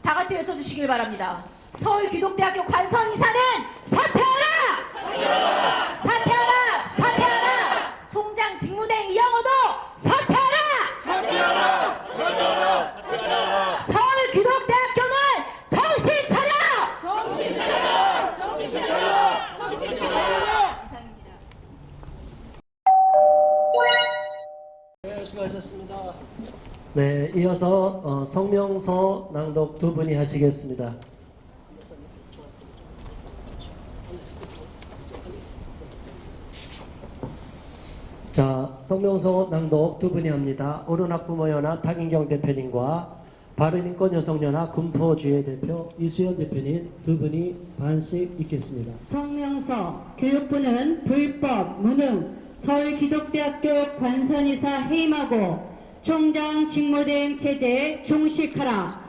다 같이 외쳐주시길 바랍니다. 서울기독대학교 관선이사는 사퇴하라! 사퇴하라! 사퇴하라! 사퇴하라! 총장 직무대행 이영호도 사퇴하라! 사퇴하라! 사퇴하라! 사퇴하라! 서울기독대학교는 정신 차려! 정신 차려! 정신 차려! 정신 차려! 이상입니다. 네, 수고하셨습니다. 네, 이어서 성명서 낭독 두 분이 하시겠습니다. 자, 성명서 낭독 두 분이 합니다. 오른학부모연합 박인경 대표님과 바른인권여성연합 군포주의 대표 이수연 대표님 두 분이 반씩 읽겠습니다. 성명서 교육부는 불법, 무능, 서울기독대학교 관선이사 해임하고 총장 직무대행 체제에 종식하라.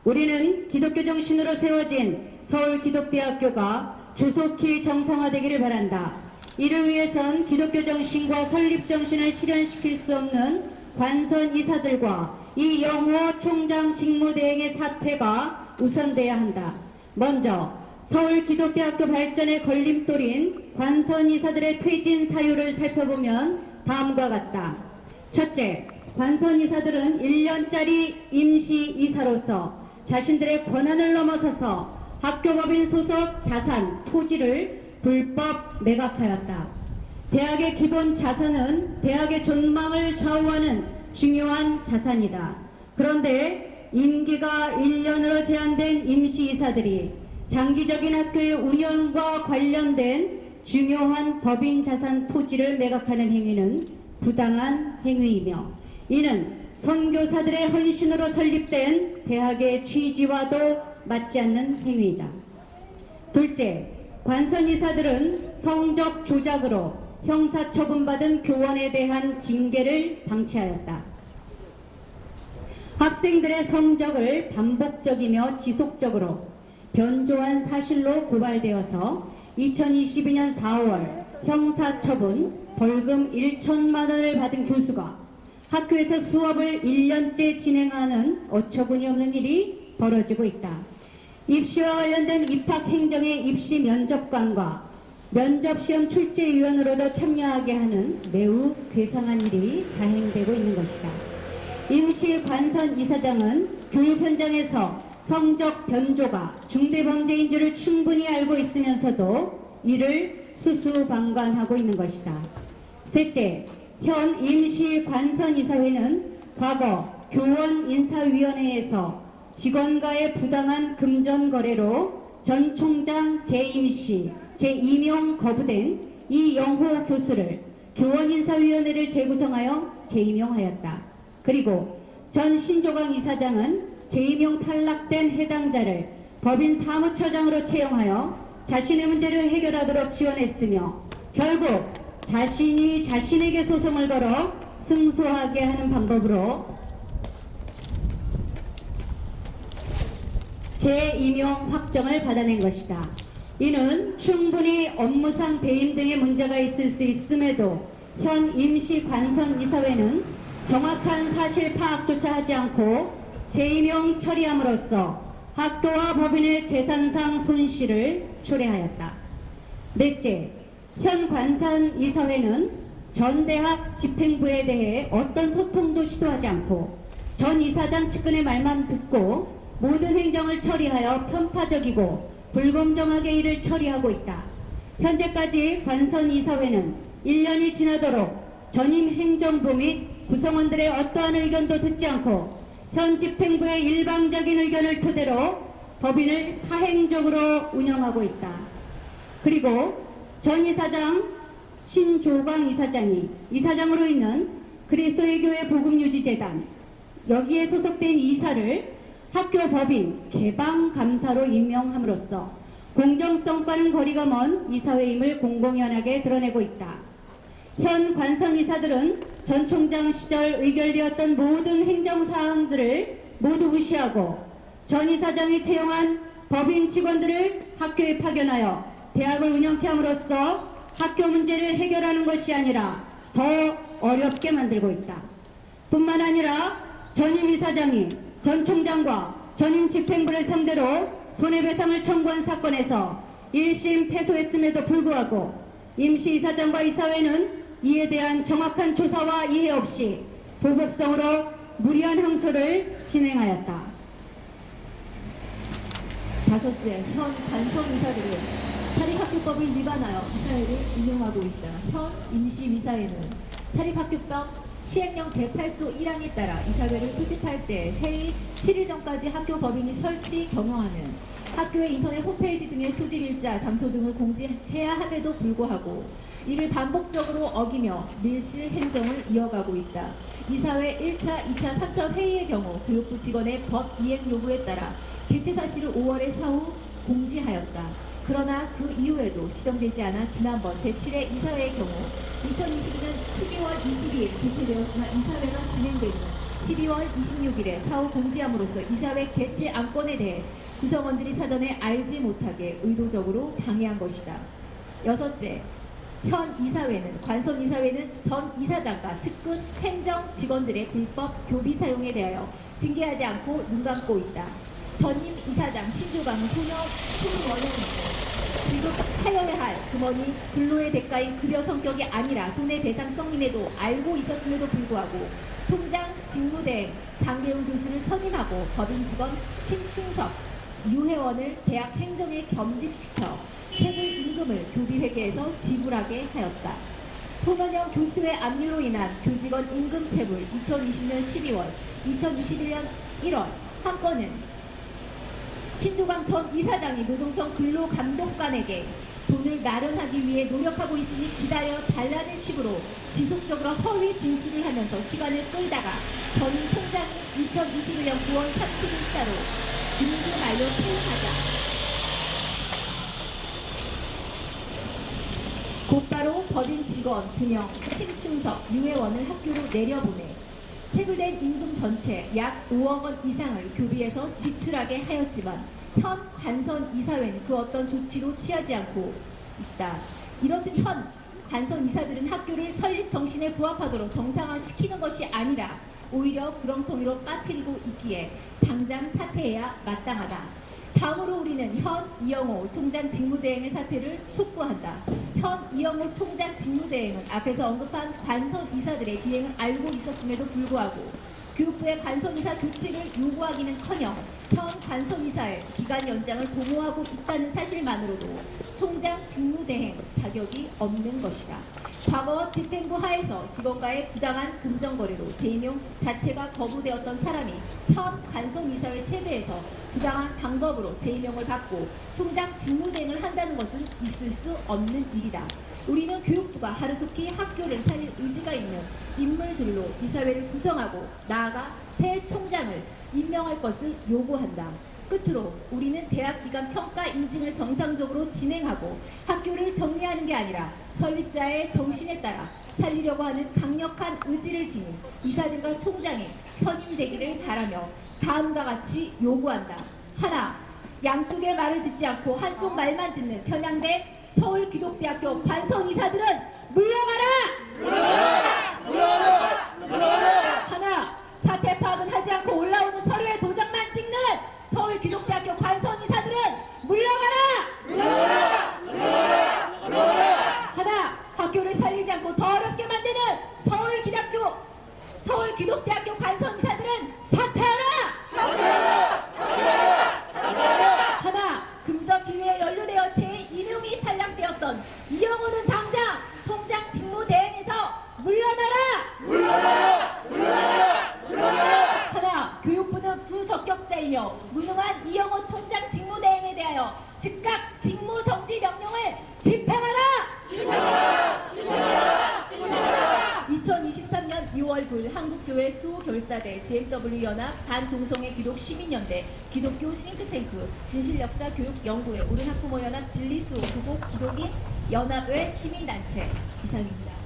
우리는 기독교 정신으로 세워진 서울기독대학교가 조속히 정상화되기를 바란다. 이를 위해선 기독교 정신과 설립 정신을 실현시킬 수 없는 관선 이사들과 이영호 총장 직무대행의 사퇴가 우선돼야 한다. 먼저 서울기독대학교 발전의 걸림돌인 관선 이사들의 퇴진 사유를 살펴보면 다음과 같다. 첫째, 관선 이사들은 1년짜리 임시 이사로서 자신들의 권한을 넘어서서 학교법인 소속 자산, 토지를 불법 매각하였다. 대학의 기본 자산은 대학의 존망을 좌우하는 중요한 자산이다. 그런데 임기가 1년으로 제한된 임시이사들이 장기적인 학교의 운영과 관련된 중요한 법인 자산 토지를 매각하는 행위는 부당한 행위이며 이는 선교사들의 헌신으로 설립된 대학의 취지와도 맞지 않는 행위이다. 둘째, 관선이사들은 성적 조작으로 형사처분받은 교원에 대한 징계를 방치하였다. 학생들의 성적을 반복적이며 지속적으로 변조한 사실로 고발되어서 2022년 4월 형사처분 벌금 1천만 원을 받은 교수가 학교에서 수업을 1년째 진행하는 어처구니 없는 일이 벌어지고 있다. 입시와 관련된 입학행정의 입시 면접관과 면접시험 출제위원으로도 참여하게 하는 매우 괴상한 일이 자행되고 있는 것이다. 임시 관선 이사장은 교육 현장에서 성적 변조가 중대범죄인 줄을 충분히 알고 있으면서도 이를 수수방관하고 있는 것이다. 셋째, 현 임시 관선 이사회는 과거 교원 인사위원회에서 직원과의 부당한 금전 거래로 전 총장 재임시, 재임용 거부된 이영호 교수를 교원인사위원회를 재구성하여 재임용하였다. 그리고 전 신조강 이사장은 재임용 탈락된 해당자를 법인 사무처장으로 채용하여 자신의 문제를 해결하도록 지원했으며 결국 자신이 자신에게 소송을 걸어 승소하게 하는 방법으로 재임용 확정을 받아낸 것이다. 이는 충분히 업무상 배임 등의 문제가 있을 수 있음에도 현 임시 관선 이사회는 정확한 사실 파악조차 하지 않고 재임용 처리함으로써 학교와 법인의 재산상 손실을 초래하였다. 넷째, 현 관선 이사회는 전 대학 집행부에 대해 어떤 소통도 시도하지 않고 전 이사장 측근의 말만 듣고 모든 행정을 처리하여 편파적이고 불공정하게 일을 처리하고 있다. 현재까지 관선 이사회는 1년이 지나도록 전임 행정부 및 구성원들의 어떠한 의견도 듣지 않고 현 집행부의 일방적인 의견을 토대로 법인을 파행적으로 운영하고 있다. 그리고 전 이사장 신조광 이사장이 이사장으로 있는 그리스도의 교회 복음유지재단 여기에 소속된 이사를 학교 법인 개방감사로 임명함으로써 공정성과는 거리가 먼 이사회임을 공공연하게 드러내고 있다. 현 관선 이사들은 전 총장 시절 의결되었던 모든 행정사항들을 모두 무시하고 전 이사장이 채용한 법인 직원들을 학교에 파견하여 대학을 운영케 함으로써 학교 문제를 해결하는 것이 아니라 더 어렵게 만들고 있다. 뿐만 아니라 전임 이사장이 전 총장과 전임 집행부를 상대로 손해배상을 청구한 사건에서 1심 패소했음에도 불구하고 임시이사장과 이사회는 이에 대한 정확한 조사와 이해 없이 보복성으로 무리한 항소를 진행하였다. 다섯째, 현 관성이사들은 사립학교법을 위반하여 이사회를 운영하고 있다. 현 임시위사회는 사립학교법 시행령 제8조 1항에 따라 이사회를 소집할 때 회의 7일 전까지 학교 법인이 설치, 경영하는 학교의 인터넷 홈페이지 등의 소집일자, 장소 등을 공지해야 함에도 불구하고 이를 반복적으로 어기며 밀실 행정을 이어가고 있다. 이사회 1차, 2차, 3차 회의의 경우 교육부 직원의 법 이행 요구에 따라 개최 사실을 5월에 사후 공지하였다. 그러나 그 이후에도 시정되지 않아 지난번 제7회 이사회의 경우 2022년 12월 22일 개최되었으나 이사회가 진행되는 12월 26일에 사후 공지함으로써 이사회 개최 안건에 대해 구성원들이 사전에 알지 못하게 의도적으로 방해한 것이다. 여섯째, 현 이사회는 관선 이사회는 전 이사장과 측근 행정 직원들의 불법 교비 사용에 대하여 징계하지 않고 눈 감고 있다. 전임 이사장 신조강은 소년 원형이고 지급하여야 할 금원이 근로의 대가인 급여 성격이 아니라 손해배상성임에도 알고 있었음에도 불구하고 총장 직무대행 장계훈 교수를 선임하고 법인 직원 신충석 유회원을 대학 행정에 겸직시켜 체불 임금을 교비회계에서 지불하게 하였다. 손원영 교수의 압류로 인한 교직원 임금 체불 2020년 12월, 2021년 1월 한 건은 신조광 전 이사장이 노동청 근로감독관에게 돈을 마련하기 위해 노력하고 있으니 기다려 달라는 식으로 지속적으로 허위 진술을 하면서 시간을 끌다가 전임 총장이 2021년 9월 30일자로 임기 만료 퇴임하자 곧바로 법인 직원 2명 신충석, 유혜원을 학교로 내려보내 체불된 임금 전체 약 5억 원 이상을 교비해서 지출하게 하였지만 현 관선 이사회는 그 어떤 조치도 취하지 않고 있다. 이렇듯 현 관선 이사들은 학교를 설립 정신에 부합하도록 정상화시키는 것이 아니라 오히려 구렁텅이로 빠뜨리고 있기에 당장 사퇴해야 마땅하다. 다음으로 우리는 현 이영호 총장 직무대행의 사퇴를 촉구한다. 현 이영호 총장 직무대행은 앞에서 언급한 관선 이사들의 비행을 알고 있었음에도 불구하고 교육부의 관선이사 교체를 요구하기는커녕 현 관선이사의 기간 연장을 도모하고 있다는 사실만으로도 총장 직무대행 자격이 없는 것이다. 과거 집행부 하에서 직원과의 부당한 금전거래로 재임용 자체가 거부되었던 사람이 현 관선이사회 체제에서 부당한 방법으로 재임용을 받고 총장 직무대행을 한다는 것은 있을 수 없는 일이다. 우리는 교육부가 하루속히 학교를 살릴 의지가 있는 인물들로 이사회를 구성하고 나아가 새 총장을 임명할 것을 요구한다. 끝으로 우리는 대학 기간 평가 인증을 정상적으로 진행하고 학교를 정리하는 게 아니라 설립자의 정신에 따라 살리려고 하는 강력한 의지를 지닌 이사들과 총장이 선임되기를 바라며 다음과 같이 요구한다. 하나, 양쪽의 말을 듣지 않고 한쪽 말만 듣는 편향대 서울기독대학교 관선이사들은 물러가라! 하나, 사태 파악은 하지 않고 올라오는 서류에 도장만 찍는 서울기독대학교 관선이사들은 물러가라! 하나, 학교를 살리지 않고 더 어렵게 만드는 서울기독대학교 관선이사들은 사퇴하라! 하나, 금전 비위에 연루되어 제2명이 탈락되었던 이영호는 당장 총장 직무대행에서 물러나라! 하나, 교육부는 부적격자이며 무능한 이영호 총장 직무대행에 대하여 즉각 직무정지 명령을 집행하라! 2023년 6월 9일 한국교회 수호결사대 GMW 연합 반동성애 기독 시민연대 기독교 싱크탱크 진실역사 교육연구회 오른학부모연합 진리수호 구곡 기독인 연합회 시민단체 이상입니다.